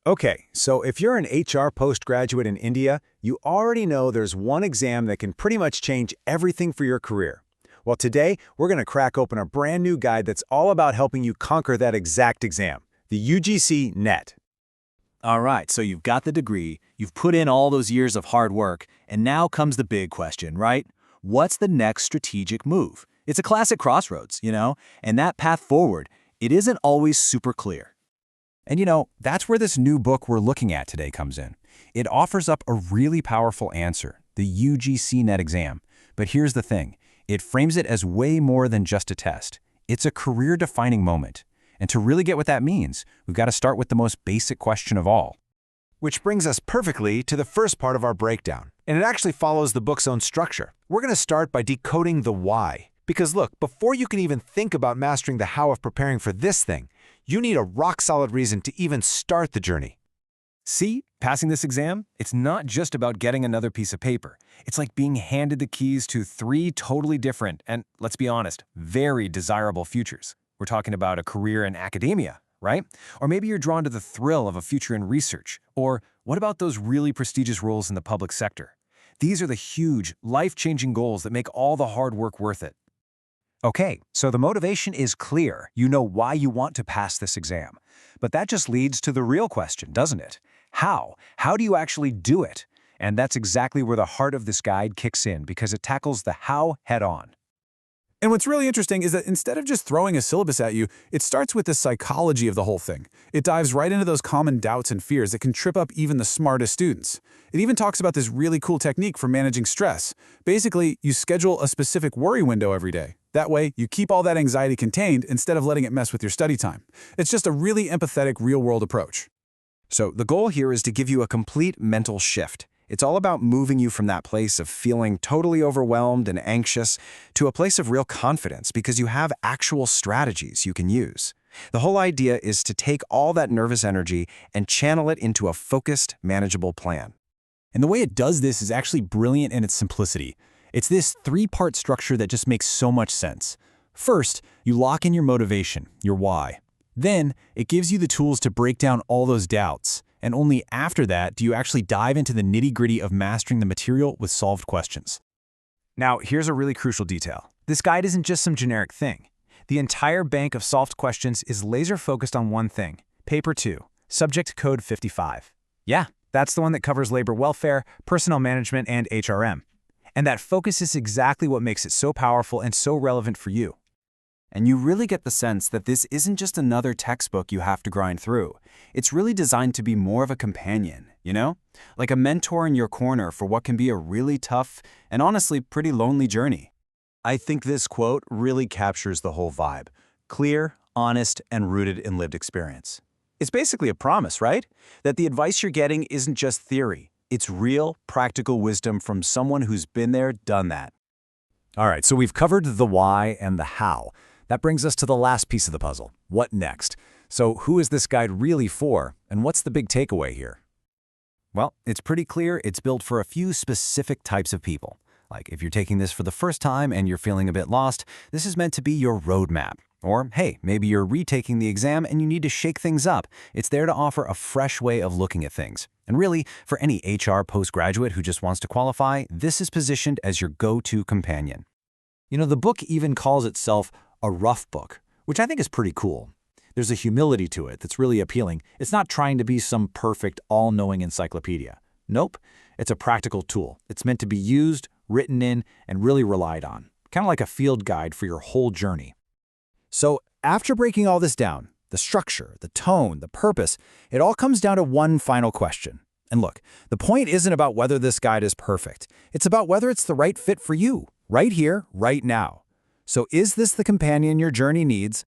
Okay, so if you're an HR postgraduate in India, you already know there's one exam that can pretty much change everything for your career. Well, today, we're going to crack open a brand new guide that's all about helping you conquer that exact exam, the UGC NET. All right, so you've got the degree, you've put in all those years of hard work, and now comes the big question, right? What's the next strategic move? It's a classic crossroads, and that path forward, it isn't always super clear. And that's where this new book we're looking at today comes in. It offers up a really powerful answer, the UGC NET exam. But here's the thing, it frames it as way more than just a test. It's a career-defining moment. And to really get what that means, we've got to start with the most basic question of all. Which brings us perfectly to the first part of our breakdown. And it actually follows the book's own structure. We're going to start by decoding the why. Because look, before you can even think about mastering the how of preparing for this thing, you need a rock-solid reason to even start the journey. See, passing this exam, it's not just about getting another piece of paper. It's like being handed the keys to 3 totally different and, let's be honest, very desirable futures. We're talking about a career in academia, right? Or maybe you're drawn to the thrill of a future in research. Or what about those really prestigious roles in the public sector? These are the huge, life-changing goals that make all the hard work worth it. Okay, so the motivation is clear. You know why you want to pass this exam. But that just leads to the real question, doesn't it? How? How do you actually do it? And that's exactly where the heart of this guide kicks in, because it tackles the how head-on. And what's really interesting is that instead of just throwing a syllabus at you, it starts with the psychology of the whole thing. It dives right into those common doubts and fears that can trip up even the smartest students. It even talks about this really cool technique for managing stress. Basically, you schedule a specific worry window every day. That way, you keep all that anxiety contained instead of letting it mess with your study time. It's just a really empathetic, real-world approach. So the goal here is to give you a complete mental shift. It's all about moving you from that place of feeling totally overwhelmed and anxious to a place of real confidence because you have actual strategies you can use. The whole idea is to take all that nervous energy and channel it into a focused, manageable plan. And the way it does this is actually brilliant in its simplicity. It's this 3-part structure that just makes so much sense. First, you lock in your motivation, your why. Then, it gives you the tools to break down all those doubts. And only after that do you actually dive into the nitty-gritty of mastering the material with solved questions. Now, here's a really crucial detail. This guide isn't just some generic thing. The entire bank of solved questions is laser-focused on one thing, Paper 2, Subject Code 55. Yeah, that's the one that covers labor welfare, personnel management, and HRM. And that focus is exactly what makes it so powerful and so relevant for you. And you really get the sense that this isn't just another textbook you have to grind through. It's really designed to be more of a companion, Like a mentor in your corner for what can be a really tough and honestly pretty lonely journey. I think this quote really captures the whole vibe. Clear, honest, and rooted in lived experience. It's basically a promise, right? That the advice you're getting isn't just theory. It's real, practical wisdom from someone who's been there, done that. All right, so we've covered the why and the how. That brings us to the last piece of the puzzle. What next? So who is this guide really for, and what's the big takeaway here? Well, it's pretty clear it's built for a few specific types of people. Like if you're taking this for the first time and you're feeling a bit lost, this is meant to be your roadmap. Or, hey, maybe you're retaking the exam and you need to shake things up. It's there to offer a fresh way of looking at things. And really, for any HR postgraduate who just wants to qualify, this is positioned as your go-to companion. The book even calls itself a rough book, which I think is pretty cool. There's a humility to it that's really appealing. It's not trying to be some perfect, all-knowing encyclopedia. Nope, it's a practical tool. It's meant to be used, written in, and really relied on. Kind of like a field guide for your whole journey. So after breaking all this down, the structure, the tone, the purpose, it all comes down to one final question. And look, the point isn't about whether this guide is perfect. It's about whether it's the right fit for you, right here, right now. So is this the companion your journey needs,